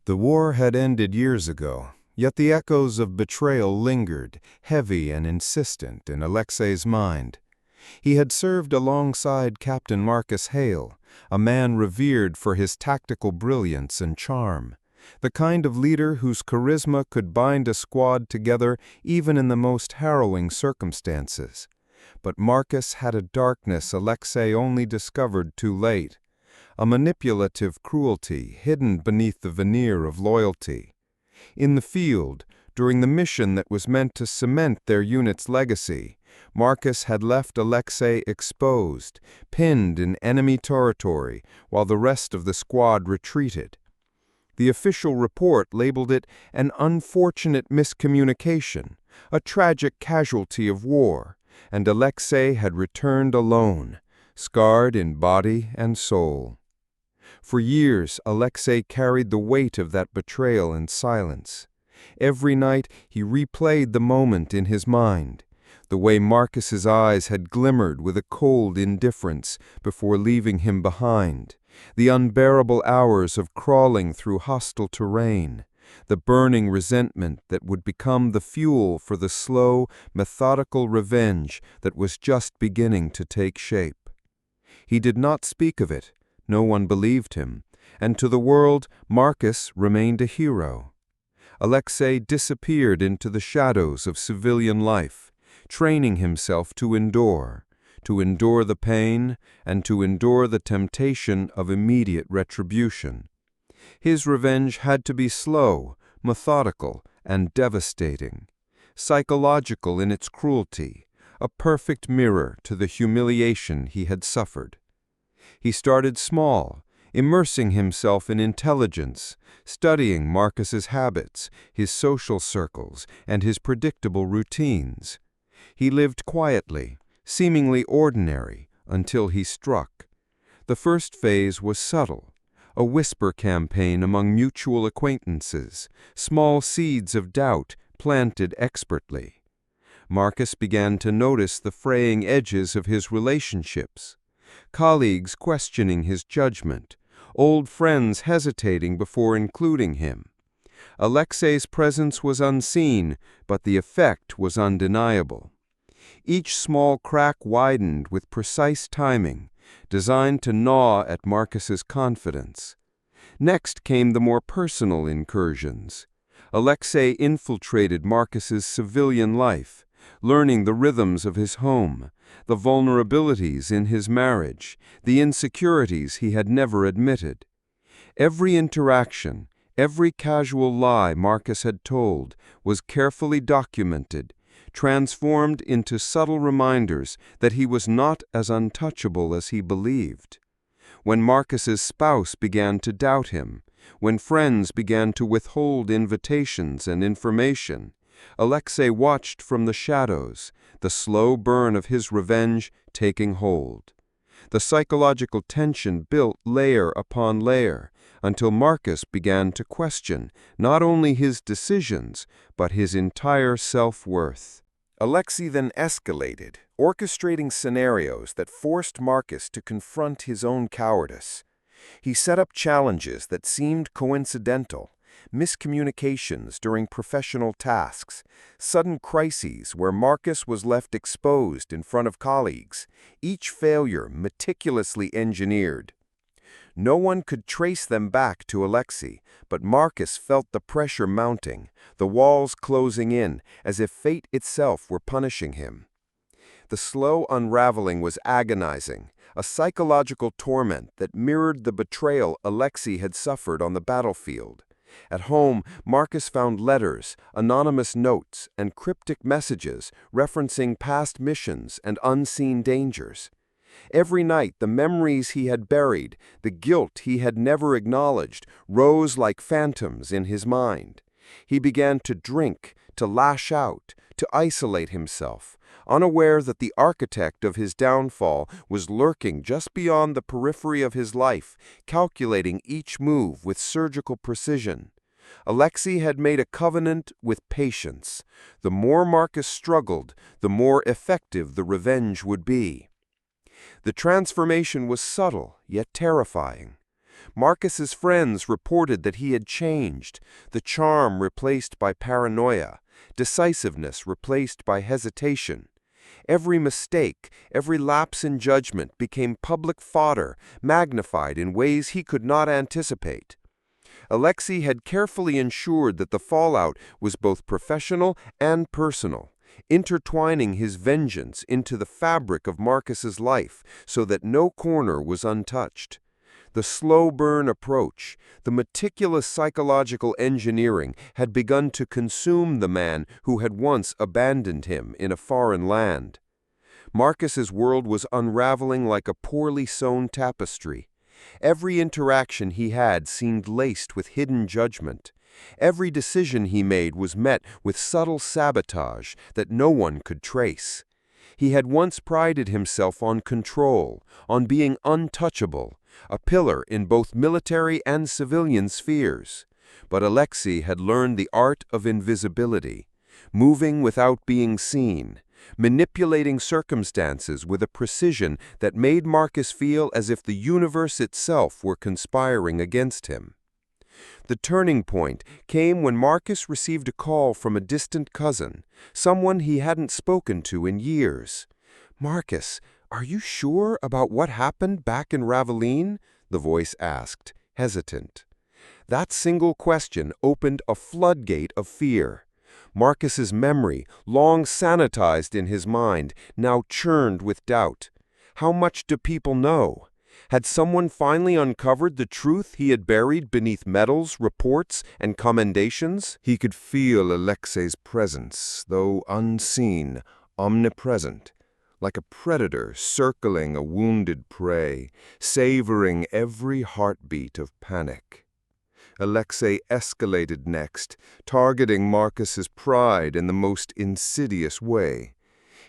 The war had ended years ago, yet the echoes of betrayal lingered, heavy and insistent in Alexei's mind. He had served alongside Captain Marcus Hale, a man revered for his tactical brilliance and charm, the kind of leader whose charisma could bind a squad together even in the most harrowing circumstances. But Marcus had a darkness Alexei only discovered too late, a manipulative cruelty hidden beneath the veneer of loyalty. In the field, during the mission that was meant to cement their unit's legacy, Marcus had left Alexei exposed, pinned in enemy territory, while the rest of the squad retreated. The official report labeled it an unfortunate miscommunication, a tragic casualty of war, and Alexei had returned alone, scarred in body and soul. For years, Alexei carried the weight of that betrayal in silence. Every night, he replayed the moment in his mind, the way Marcus's eyes had glimmered with a cold indifference before leaving him behind, the unbearable hours of crawling through hostile terrain, the burning resentment that would become the fuel for the slow, methodical revenge that was just beginning to take shape. He did not speak of it. No one believed him, and to the world, Marcus remained a hero. Alexei disappeared into the shadows of civilian life, training himself to endure the pain, and to endure the temptation of immediate retribution. His revenge had to be slow, methodical, and devastating, psychological in its cruelty, a perfect mirror to the humiliation he had suffered. He started small, immersing himself in intelligence, studying Marcus's habits, his social circles, and his predictable routines. He lived quietly, seemingly ordinary, until he struck. The first phase was subtle, a whisper campaign among mutual acquaintances, small seeds of doubt planted expertly. Marcus began to notice the fraying edges of his relationships, colleagues questioning his judgment, old friends hesitating before including him. Alexei's presence was unseen, but the effect was undeniable. Each small crack widened with precise timing, designed to gnaw at Marcus's confidence. Next came the more personal incursions. Alexei infiltrated Marcus's civilian life, learning the rhythms of his home, the vulnerabilities in his marriage, the insecurities he had never admitted. Every interaction, every casual lie Marcus had told was carefully documented, transformed into subtle reminders that he was not as untouchable as he believed. When Marcus's spouse began to doubt him, when friends began to withhold invitations and information, Alexei watched from the shadows, the slow burn of his revenge taking hold. The psychological tension built layer upon layer, until Marcus began to question not only his decisions, but his entire self-worth. Alexei then escalated, orchestrating scenarios that forced Marcus to confront his own cowardice. He set up challenges that seemed coincidental, miscommunications during professional tasks, sudden crises where Marcus was left exposed in front of colleagues, each failure meticulously engineered. No one could trace them back to Alexei, but Marcus felt the pressure mounting, the walls closing in, as if fate itself were punishing him. The slow unraveling was agonizing, a psychological torment that mirrored the betrayal Alexei had suffered on the battlefield. At home, Marcus found letters, anonymous notes, and cryptic messages referencing past missions and unseen dangers. Every night, the memories he had buried, the guilt he had never acknowledged, rose like phantoms in his mind. He began to drink, to lash out, to isolate himself, unaware that the architect of his downfall was lurking just beyond the periphery of his life, calculating each move with surgical precision. Alexei had made a covenant with patience. The more Marcus struggled, the more effective the revenge would be. The transformation was subtle, yet terrifying. Marcus's friends reported that he had changed, the charm replaced by paranoia, decisiveness replaced by hesitation. Every mistake, every lapse in judgment became public fodder, magnified in ways he could not anticipate. Alexei had carefully ensured that the fallout was both professional and personal, intertwining his vengeance into the fabric of Marcus's life so that no corner was untouched. The slow-burn approach, the meticulous psychological engineering had begun to consume the man who had once abandoned him in a foreign land. Marcus's world was unraveling like a poorly sewn tapestry. Every interaction he had seemed laced with hidden judgment. Every decision he made was met with subtle sabotage that no one could trace. He had once prided himself on control, on being untouchable, a pillar in both military and civilian spheres. But Alexei had learned the art of invisibility, moving without being seen, manipulating circumstances with a precision that made Marcus feel as if the universe itself were conspiring against him. The turning point came when Marcus received a call from a distant cousin, someone he hadn't spoken to in years. "Marcus, are you sure about what happened back in Raveline?" the voice asked, hesitant. That single question opened a floodgate of fear. Marcus's memory, long sanitized in his mind, now churned with doubt. How much do people know? Had someone finally uncovered the truth he had buried beneath medals, reports, and commendations? He could feel Alexei's presence, though unseen, omnipresent, like a predator circling a wounded prey, savoring every heartbeat of panic. Alexei escalated next, targeting Marcus's pride in the most insidious way.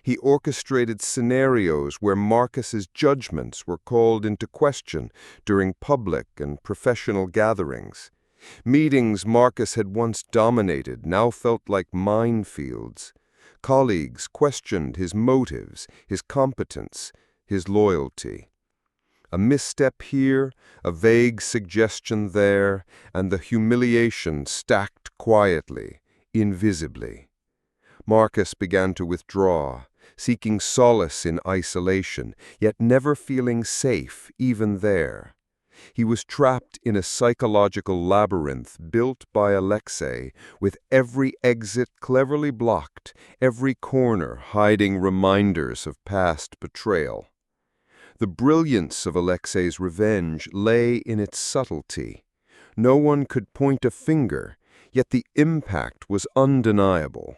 He orchestrated scenarios where Marcus's judgments were called into question during public and professional gatherings. Meetings Marcus had once dominated now felt like minefields. Colleagues questioned his motives, his competence, his loyalty. A misstep here, a vague suggestion there, and the humiliation stacked quietly, invisibly. Marcus began to withdraw, seeking solace in isolation, yet never feeling safe even there. He was trapped in a psychological labyrinth built by Alexei, with every exit cleverly blocked, every corner hiding reminders of past betrayal. The brilliance of Alexei's revenge lay in its subtlety. No one could point a finger, yet the impact was undeniable.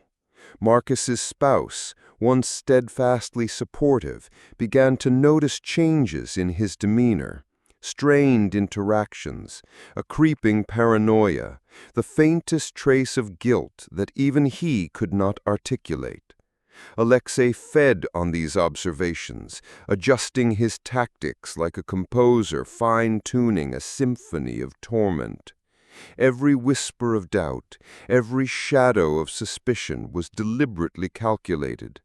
Marcus's spouse, once steadfastly supportive, began to notice changes in his demeanor, strained interactions, a creeping paranoia, the faintest trace of guilt that even he could not articulate. Alexei fed on these observations, adjusting his tactics like a composer fine-tuning a symphony of torment. Every whisper of doubt, every shadow of suspicion was deliberately calculated.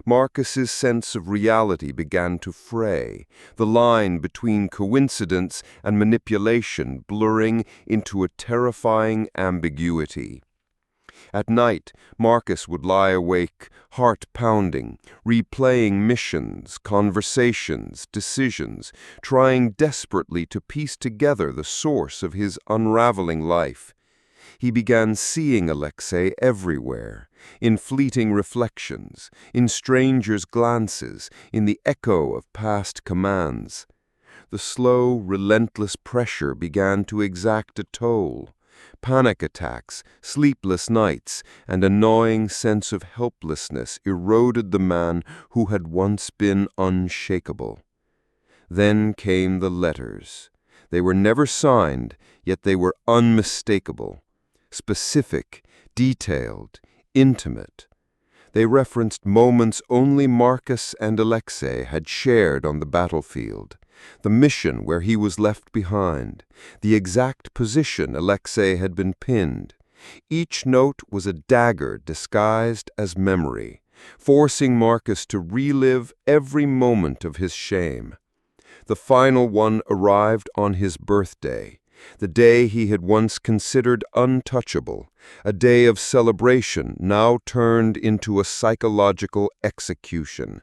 Marcus's sense of reality began to fray, the line between coincidence and manipulation blurring into a terrifying ambiguity. At night, Marcus would lie awake, heart pounding, replaying missions, conversations, decisions, trying desperately to piece together the source of his unraveling life. He began seeing Alexei everywhere, in fleeting reflections, in strangers' glances, in the echo of past commands. The slow, relentless pressure began to exact a toll. Panic attacks, sleepless nights, and a gnawing sense of helplessness eroded the man who had once been unshakable. Then came the letters. They were never signed, yet they were unmistakable, specific, detailed, intimate. They referenced moments only Marcus and Alexei had shared on the battlefield, the mission where he was left behind, the exact position Alexei had been pinned. Each note was a dagger disguised as memory, forcing Marcus to relive every moment of his shame. The final one arrived on his birthday, the day he had once considered untouchable, a day of celebration now turned into a psychological execution.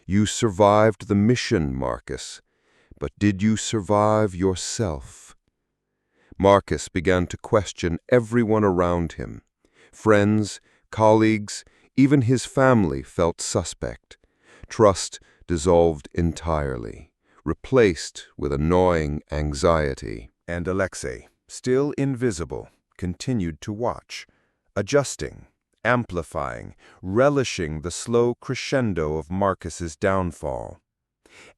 You survived the mission, Marcus, but did you survive yourself? Marcus began to question everyone around him. Friends, colleagues, even his family felt suspect. Trust dissolved entirely, replaced with annoying anxiety. And Alexei, still invisible, continued to watch, adjusting, amplifying, relishing the slow crescendo of Marcus's downfall.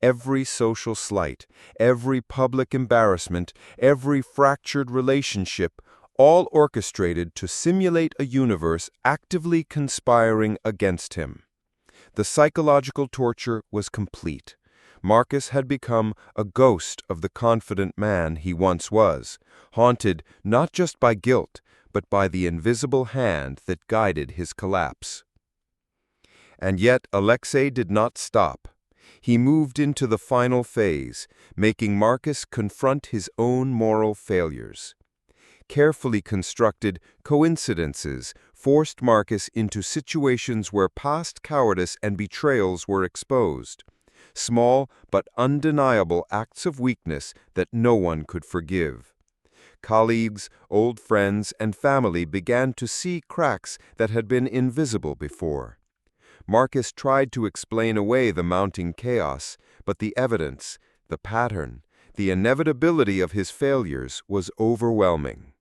Every social slight, every public embarrassment, every fractured relationship, all orchestrated to simulate a universe actively conspiring against him. The psychological torture was complete. Marcus had become a ghost of the confident man he once was, haunted not just by guilt, but by the invisible hand that guided his collapse. And yet Alexei did not stop. He moved into the final phase, making Marcus confront his own moral failures. Carefully constructed coincidences forced Marcus into situations where past cowardice and betrayals were exposed. Small but undeniable acts of weakness that no one could forgive. Colleagues, old friends, and family began to see cracks that had been invisible before. Marcus tried to explain away the mounting chaos, but the evidence, the pattern, the inevitability of his failures was overwhelming.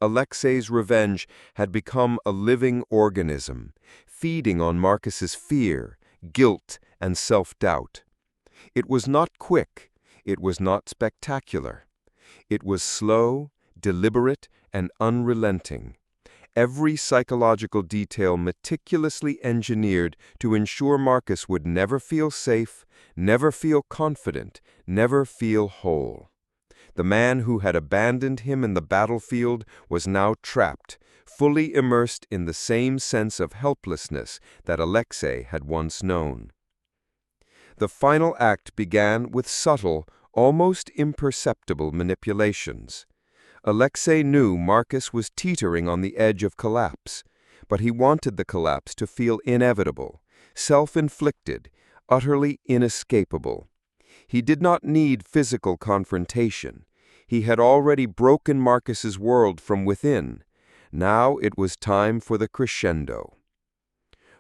Alexei's revenge had become a living organism, feeding on Marcus's fear, guilt, and self-doubt. It was not quick, it was not spectacular. It was slow, deliberate, and unrelenting. Every psychological detail meticulously engineered to ensure Marcus would never feel safe, never feel confident, never feel whole. The man who had abandoned him in the battlefield was now trapped, fully immersed in the same sense of helplessness that Alexei had once known. The final act began with subtle, almost imperceptible manipulations. Alexei knew Marcus was teetering on the edge of collapse, but he wanted the collapse to feel inevitable, self-inflicted, utterly inescapable. He did not need physical confrontation. He had already broken Marcus's world from within. Now it was time for the crescendo.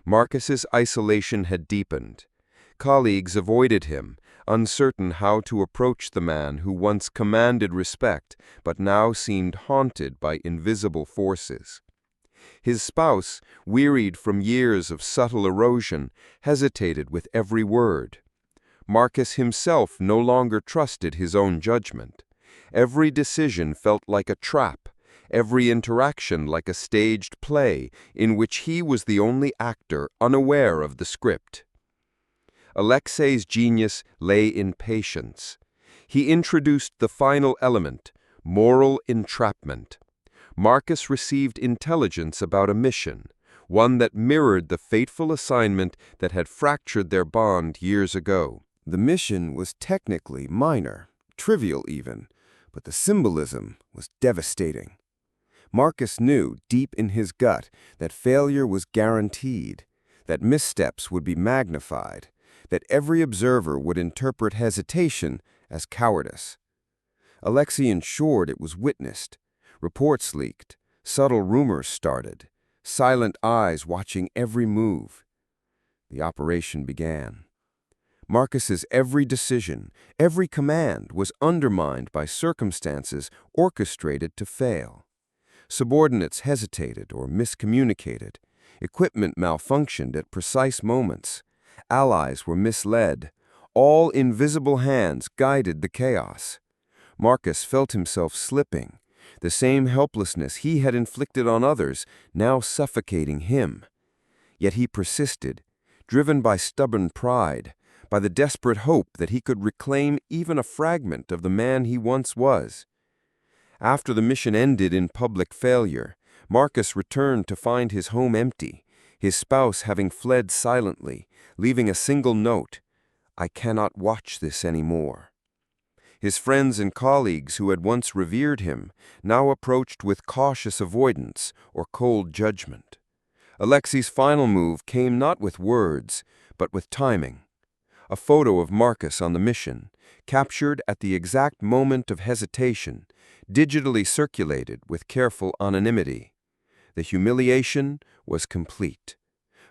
Marcus's isolation had deepened. Colleagues avoided him, uncertain how to approach the man who once commanded respect but now seemed haunted by invisible forces. His spouse, wearied from years of subtle erosion, hesitated with every word. Marcus himself no longer trusted his own judgment. Every decision felt like a trap, every interaction like a staged play in which he was the only actor unaware of the script. Alexei's genius lay in patience. He introduced the final element, moral entrapment. Marcus received intelligence about a mission, one that mirrored the fateful assignment that had fractured their bond years ago. The mission was technically minor, trivial even, but the symbolism was devastating. Marcus knew deep in his gut that failure was guaranteed, that missteps would be magnified, that every observer would interpret hesitation as cowardice. Alexei ensured it was witnessed. Reports leaked, subtle rumors started, silent eyes watching every move. The operation began. Marcus's every decision, every command was undermined by circumstances orchestrated to fail. Subordinates hesitated or miscommunicated. Equipment malfunctioned at precise moments. Allies were misled. All invisible hands guided the chaos. Marcus felt himself slipping, the same helplessness he had inflicted on others now suffocating him. Yet he persisted, driven by stubborn pride, by the desperate hope that he could reclaim even a fragment of the man he once was. After the mission ended in public failure, Marcus returned to find his home empty, his spouse having fled silently, leaving a single note: I cannot watch this anymore. His friends and colleagues who had once revered him now approached with cautious avoidance or cold judgment. Alexei's final move came not with words, but with timing. A photo of Marcus on the mission, captured at the exact moment of hesitation, digitally circulated with careful anonymity. The humiliation was complete.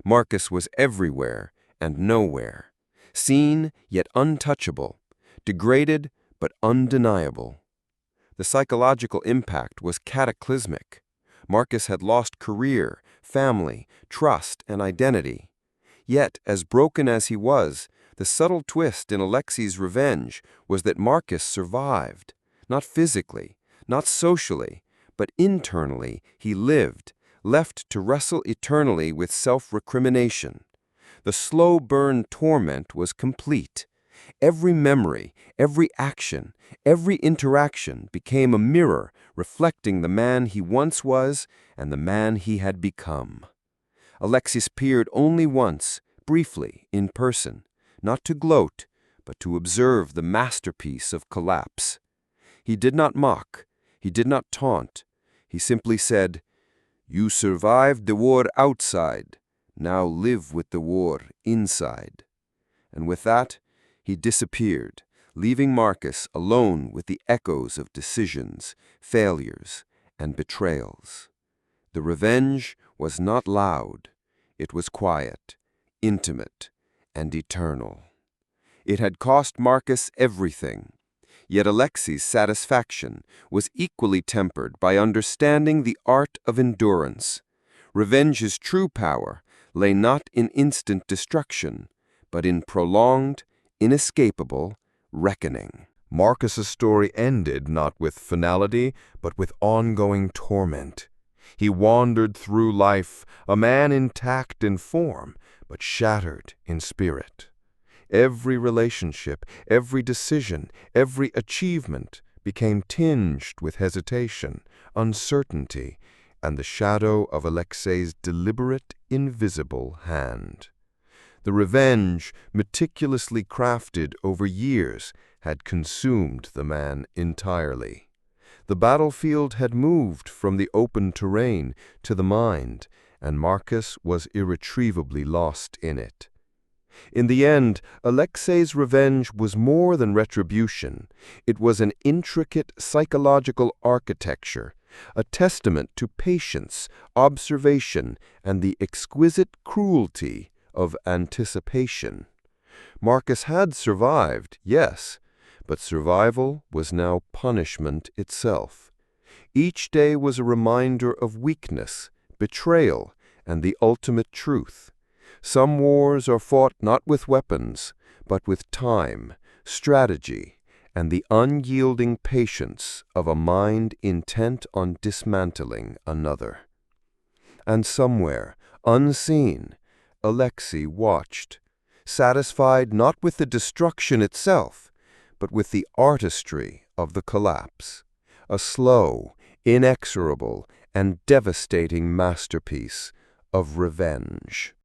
Marcus was everywhere and nowhere, seen yet untouchable, degraded but undeniable. The psychological impact was cataclysmic. Marcus had lost career, family, trust, and identity. Yet, as broken as he was, the subtle twist in Alexei's revenge was that Marcus survived. Not physically, not socially, but internally he lived, left to wrestle eternally with self-recrimination. The slow burn torment was complete. Every memory, every action, every interaction became a mirror reflecting the man he once was and the man he had become. Alexei appeared only once, briefly, in person, not to gloat, but to observe the masterpiece of collapse. He did not mock, he did not taunt. He simply said, "You survived the war outside, now live with the war inside." And with that, he disappeared, leaving Marcus alone with the echoes of decisions, failures, and betrayals. The revenge was not loud. It was quiet, intimate, and eternal. It had cost Marcus everything. Yet Alexei's satisfaction was equally tempered by understanding the art of endurance. Revenge's true power lay not in instant destruction, but in prolonged, inescapable reckoning. Marcus's story ended not with finality, but with ongoing torment. He wandered through life, a man intact in form, but shattered in spirit. Every relationship, every decision, every achievement became tinged with hesitation, uncertainty, and the shadow of Alexei's deliberate, invisible hand. The revenge, meticulously crafted over years, had consumed the man entirely. The battlefield had moved from the open terrain to the mind, and Marcus was irretrievably lost in it. In the end, Alexei's revenge was more than retribution. It was an intricate psychological architecture, a testament to patience, observation, and the exquisite cruelty of anticipation. Marcus had survived, yes, but survival was now punishment itself. Each day was a reminder of weakness, betrayal, and the ultimate truth. Some wars are fought not with weapons, but with time, strategy, and the unyielding patience of a mind intent on dismantling another. And somewhere, unseen, Alexei watched, satisfied not with the destruction itself, but with the artistry of the collapse, a slow, inexorable, and devastating masterpiece of revenge.